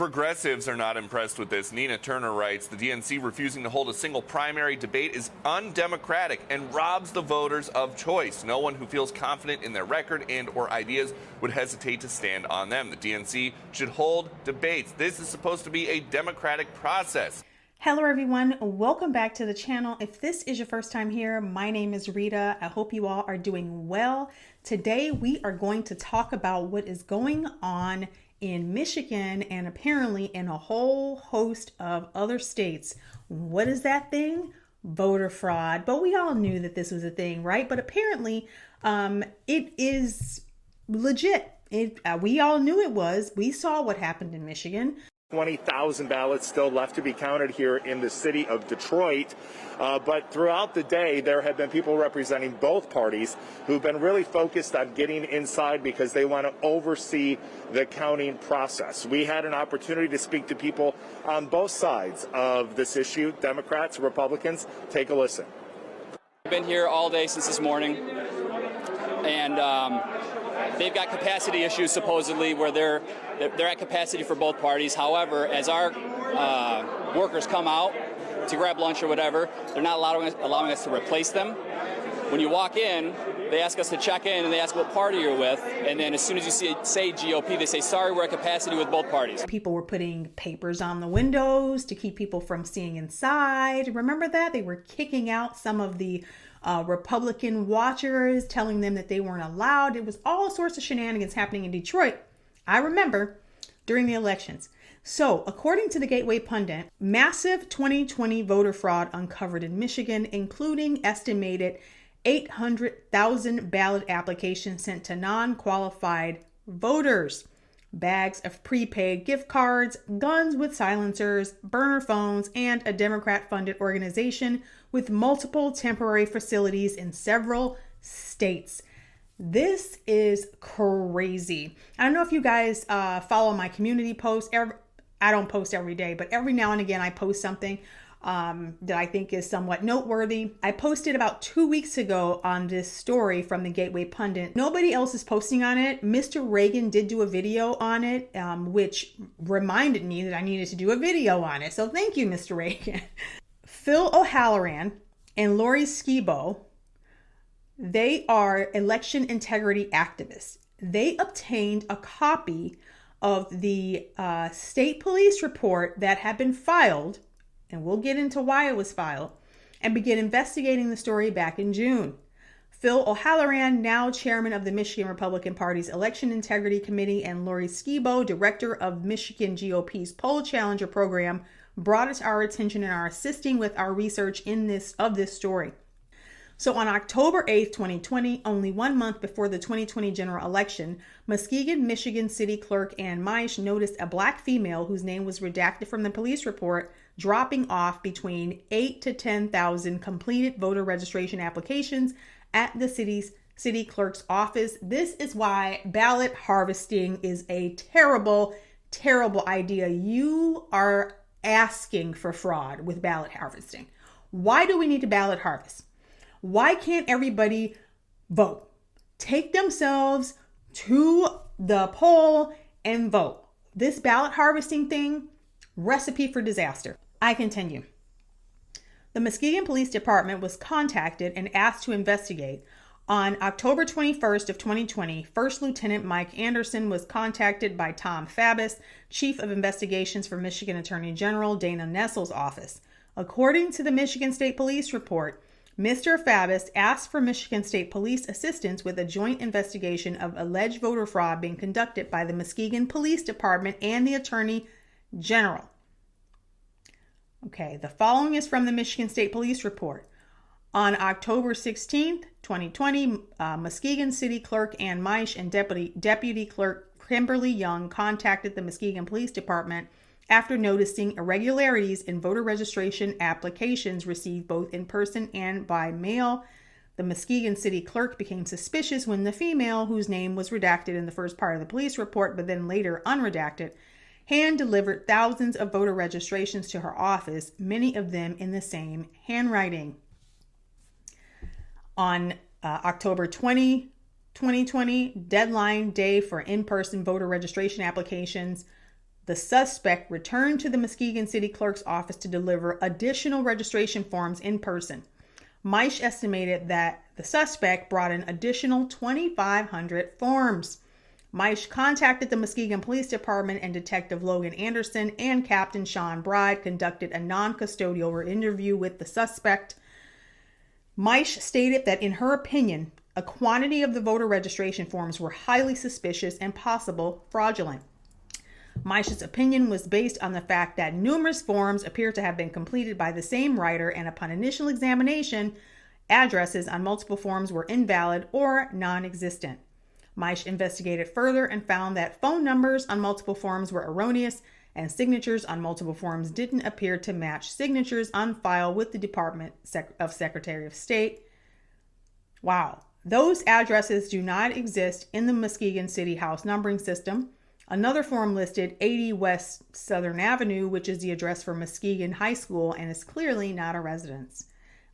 Progressives are not impressed with this. Nina Turner writes, the DNC refusing to hold a single primary debate is undemocratic and robs the voters of choice. No one who feels confident in their record and or ideas would hesitate to stand on them. The DNC should hold debates. This is supposed to be a democratic process. Hello everyone, welcome back to the channel. If this is your first time here, my name is Rita. I hope you all are doing well. Today we are going to talk about what is going on in Michigan and apparently in a whole host of other states. What is that thing? Voter fraud. But we all knew that this was a thing, right? But apparently it is legit. We all knew it was. We saw what happened in Michigan. 20,000 ballots still left to be counted here in the city of Detroit. But throughout the day, there have been people representing both parties who've been really focused on getting inside because they want to oversee the counting process. We had an opportunity to speak to people on both sides of this issue, Democrats, Republicans. Take a listen. I've been here all day since this morning, and they've got capacity issues supposedly where they're at capacity for both parties. However, as our workers come out to grab lunch or whatever, they're not allowing us to replace them. When you walk in, they ask us to check in and they ask what party you're with, and then as soon as you say GOP, they say, sorry, we're at capacity with both parties. People were putting papers on the windows to keep people from seeing inside. Remember that? They were kicking out some of the Republican watchers, telling them that they weren't allowed. It was all sorts of shenanigans happening in Detroit. I remember during the elections. So according to the Gateway Pundit, massive 2020 voter fraud uncovered in Michigan, including estimated 800,000 ballot applications sent to non-qualified voters, bags of prepaid gift cards, guns with silencers, burner phones, and a Democrat-funded organization with multiple temporary facilities in several states. This is crazy. I don't know if you guys follow my community posts. I don't post every day, but every now and again I post something that I think is somewhat noteworthy. I posted about 2 weeks ago on this story from the Gateway Pundit. Nobody else is posting on it. Mr. Reagan did do a video on it, which reminded me that I needed to do a video on it. So thank you, Mr. Reagan. Phil O'Halloran and Lori Skibo, they are election integrity activists. They obtained a copy of the state police report that had been filed, and we'll get into why it was filed, and began investigating the story back in June. Phil O'Halloran, now chairman of the Michigan Republican Party's Election Integrity Committee, and Lori Skibo, director of Michigan GOP's Poll Challenger program, brought it to our attention and are assisting with our research of this story. So on October 8th, 2020, only 1 month before the 2020 general election, Muskegon, Michigan City Clerk Ann Meisch noticed a black female whose name was redacted from the police report dropping off between 8,000 to 10,000 completed voter registration applications at the city clerk's office. This is why ballot harvesting is a terrible, terrible idea. You are asking for fraud with ballot harvesting. Why do we need to ballot harvest? Why can't everybody vote? Take themselves to the poll and vote. This ballot harvesting thing, recipe for disaster. I continue. The Muskegon Police Department was contacted and asked to investigate. On October 21st of 2020, First Lieutenant Mike Anderson was contacted by Tom Fabus, Chief of Investigations for Michigan Attorney General Dana Nessel's office. According to the Michigan State Police report, Mr. Fabus asked for Michigan State Police assistance with a joint investigation of alleged voter fraud being conducted by the Muskegon Police Department and the Attorney General. Okay, the following is from the Michigan State Police report. On October 16th, 2020, Muskegon City Clerk Ann Meisch and Deputy Clerk Kimberly Young contacted the Muskegon Police Department after noticing irregularities in voter registration applications received both in person and by mail. The Muskegon City Clerk became suspicious when the female, whose name was redacted in the first part of the police report but then later unredacted, hand-delivered thousands of voter registrations to her office, many of them in the same handwriting. On October 20, 2020, deadline day for in-person voter registration applications, the suspect returned to the Muskegon City Clerk's office to deliver additional registration forms in person. Meisch estimated that the suspect brought an additional 2,500 forms. Meisch contacted the Muskegon Police Department, and Detective Logan Anderson and Captain Sean Bride conducted a non-custodial interview with the suspect. Meisch stated that in her opinion, a quantity of the voter registration forms were highly suspicious and possible fraudulent. Meisch's opinion was based on the fact that numerous forms appear to have been completed by the same writer, and upon initial examination, addresses on multiple forms were invalid or non-existent. Meisch investigated further and found that phone numbers on multiple forms were erroneous, and signatures on multiple forms didn't appear to match signatures on file with the Department of Secretary of State. Wow. Those addresses do not exist in the Muskegon City House numbering system. Another form listed 80 West Southern Avenue, which is the address for Muskegon High School, and is clearly not a residence.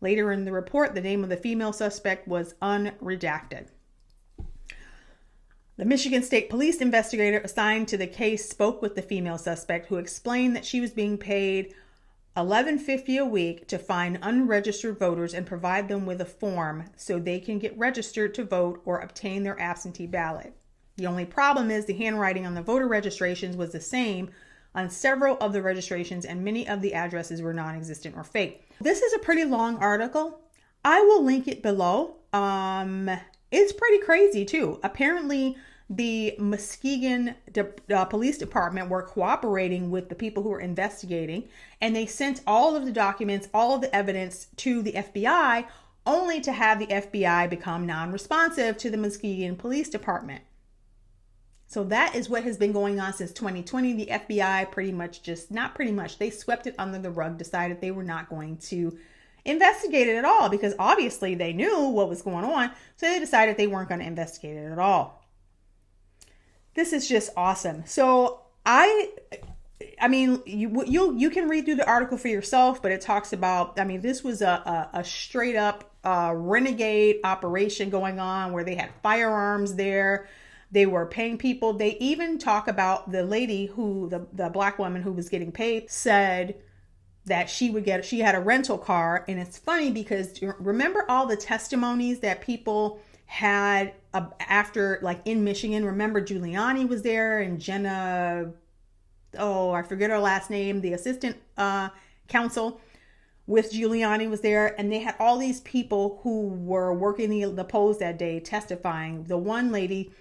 Later in the report, the name of the female suspect was unredacted. The Michigan State Police investigator assigned to the case spoke with the female suspect, who explained that she was being paid $11.50 a week to find unregistered voters and provide them with a form so they can get registered to vote or obtain their absentee ballot. The only problem is the handwriting on the voter registrations was the same on several of the registrations, and many of the addresses were non-existent or fake. This is a pretty long article. I will link it below. It's pretty crazy too. Apparently, the Muskegon Police Department were cooperating with the people who were investigating, and they sent all of the documents, all of the evidence to the FBI, only to have the FBI become non-responsive to the Muskegon Police Department. So that is what has been going on since 2020. The FBI they swept it under the rug, decided they were not going to investigate it at all, because obviously they knew what was going on. So they decided they weren't going to investigate it at all. This is just awesome. So I mean, you can read through the article for yourself, but it talks about, this was a straight up renegade operation going on where they had firearms there. They were paying people. They even talk about the lady the black woman who was getting paid said that she had a rental car. And it's funny because remember all the testimonies that people had after, like in Michigan, remember Giuliani was there, and Jenna, I forget her last name, the assistant counsel with Giuliani was there, and they had all these people who were working the polls that day testifying. The one lady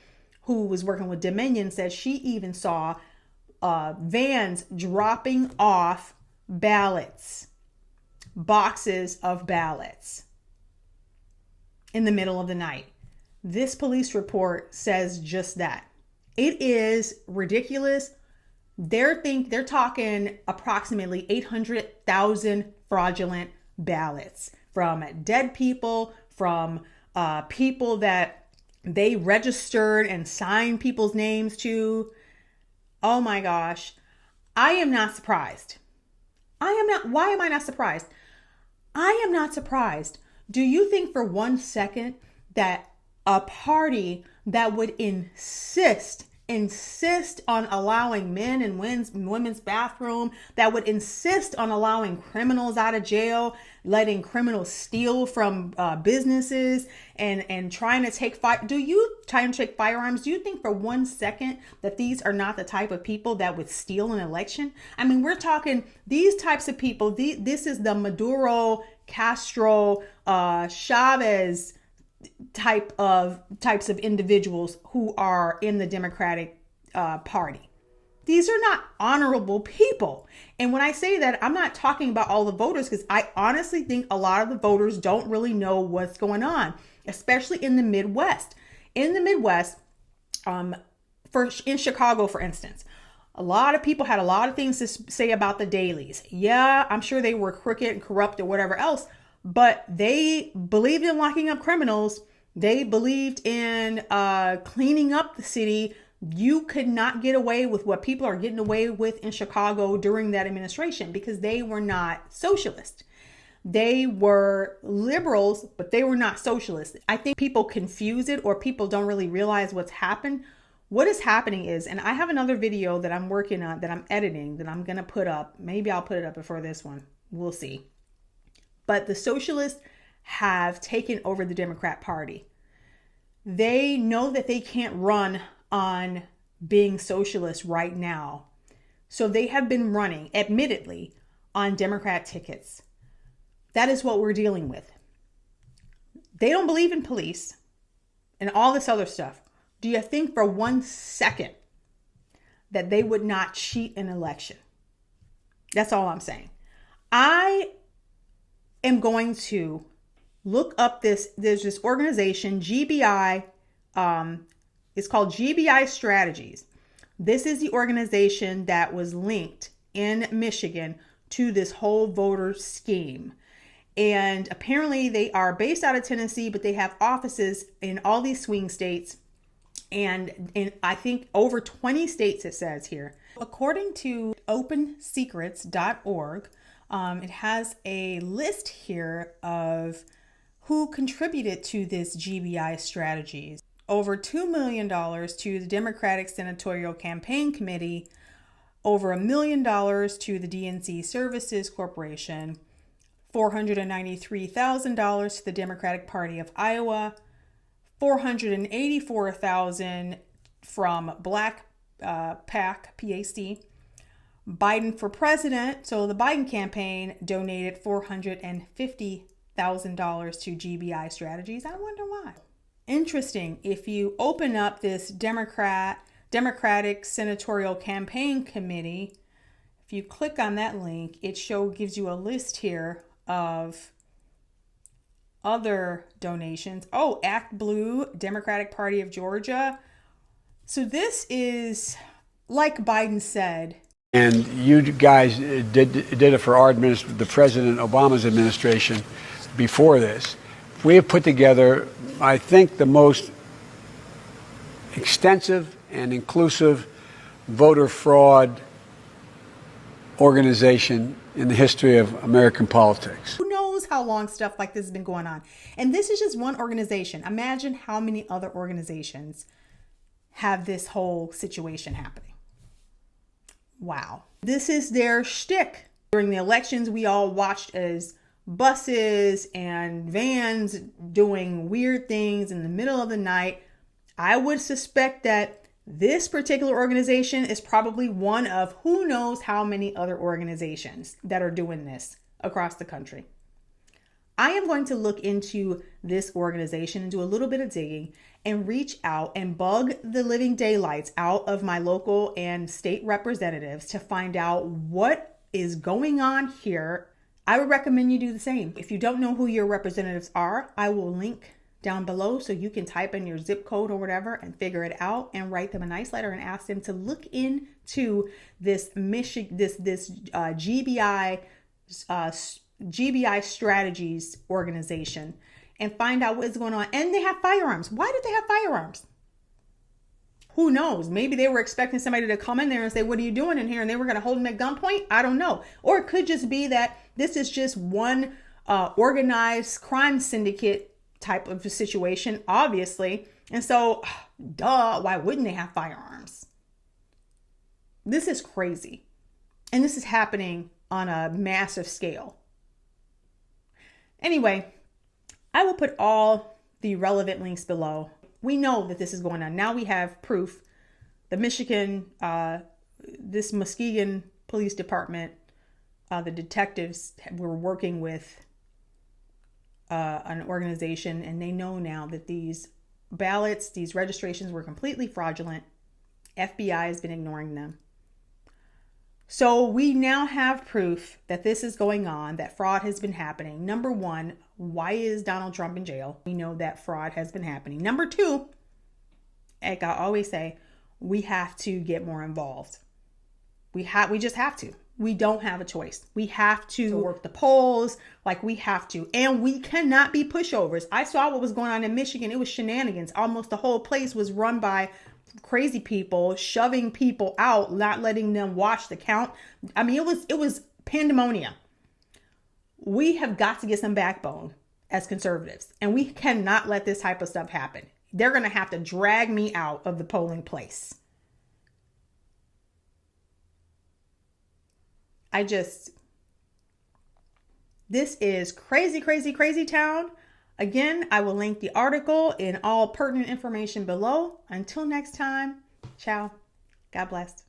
who was working with Dominion said she even saw vans dropping off ballots, boxes of ballots in the middle of the night. This police report says just that. It is ridiculous. They're talking approximately 800,000 fraudulent ballots from dead people, from people that they registered and signed people's names to. Oh my gosh. I am not surprised. Why am I not surprised? I am not surprised. Do you think for 1 second that a party that would insist on allowing men and women's bathroom, that would insist on allowing criminals out of jail, letting criminals steal from businesses, and trying to take firearms? Do you think for 1 second that these are not the type of people that would steal an election? We're talking these types of people. This is the Maduro, Castro, Chavez types of individuals who are in the Democratic Party. These are not honorable people. And when I say that, I'm not talking about all the voters, because I honestly think a lot of the voters don't really know what's going on, especially in the Midwest. In the Midwest, in Chicago, for instance, a lot of people had a lot of things to say about the dailies. Yeah, I'm sure they were crooked and corrupt or whatever else, but they believed in locking up criminals. They believed in cleaning up the city. You could not get away with what people are getting away with in Chicago during that administration, because they were not socialist. They were liberals, but they were not socialists. I think people confuse it, or people don't really realize what's happened what is happening is, and I have another video that I'm working on, that I'm editing, that I'm going to put up. Maybe I'll put it up before this one. We'll see. But the socialists have taken over the Democrat Party. They know that they can't run on being socialist right now. So they have been running, admittedly, on Democrat tickets. That is what we're dealing with. They don't believe in police and all this other stuff. Do you think for 1 second that they would not cheat an election? That's all I'm saying. I am going to look up there's this organization, GBI, it's called GBI Strategies. This is the organization that was linked in Michigan to this whole voter scheme. And apparently they are based out of Tennessee, but they have offices in all these swing states. And in, I think, over 20 states, it says here. According to opensecrets.org, it has a list here of who contributed to this GBI Strategies. Over $2 million to the Democratic Senatorial Campaign Committee, over $1 million to the DNC Services Corporation, $493,000 to the Democratic Party of Iowa, $484,000 from Black PAC, PAC. Biden for president, so the Biden campaign donated $450,000 to GBI Strategies. I wonder why. Interesting. If you open up this Democratic Senatorial Campaign Committee, if you click on that link, it gives you a list here of other donations. Oh, Act Blue, Democratic Party of Georgia. So this is, like Biden said. And you guys did it for our administration, the President Obama's administration before this. We have put together, I think, the most extensive and inclusive voter fraud organization in the history of American politics. Who knows how long stuff like this has been going on? And this is just one organization. Imagine how many other organizations have this whole situation happening. Wow. This is their shtick. During the elections, we all watched as buses and vans doing weird things in the middle of the night. I would suspect that this particular organization is probably one of who knows how many other organizations that are doing this across the country. I am going to look into this organization and do a little bit of digging and reach out and bug the living daylights out of my local and state representatives to find out what is going on here. I would recommend you do the same. If you don't know who your representatives are, I will link down below so you can type in your zip code or whatever and figure it out and write them a nice letter and ask them to look into this GBI Strategies organization and find out what is going on. And they have firearms. Why did they have firearms? Who knows? Maybe they were expecting somebody to come in there and say, what are you doing in here? And they were going to hold them at gunpoint. I don't know. Or it could just be that this is just one organized crime syndicate type of situation, obviously. And so, why wouldn't they have firearms? This is crazy. And this is happening on a massive scale. Anyway, I will put all the relevant links below. We know that this is going on. Now we have proof. The Michigan, this Muskegon Police Department, the detectives were working with an organization, and they know now that these ballots, these registrations were completely fraudulent. FBI has been ignoring them. So we now have proof that this is going on, that fraud has been happening. Number one, why is Donald Trump in jail? We know that fraud has been happening. Number two, like I always say, we have to get more involved. We just have to. We don't have a choice. We have to work the polls, like we have to. And we cannot be pushovers. I saw what was going on in Michigan. It was shenanigans. Almost the whole place was run by crazy people, shoving people out, not letting them watch the count. I mean, it was pandemonium. We have got to get some backbone as conservatives, and we cannot let this type of stuff happen. they're going to have to drag me out of the polling place. This is crazy, crazy, crazy town. Again, I will link the article and all pertinent information below. Until next time, ciao. God bless.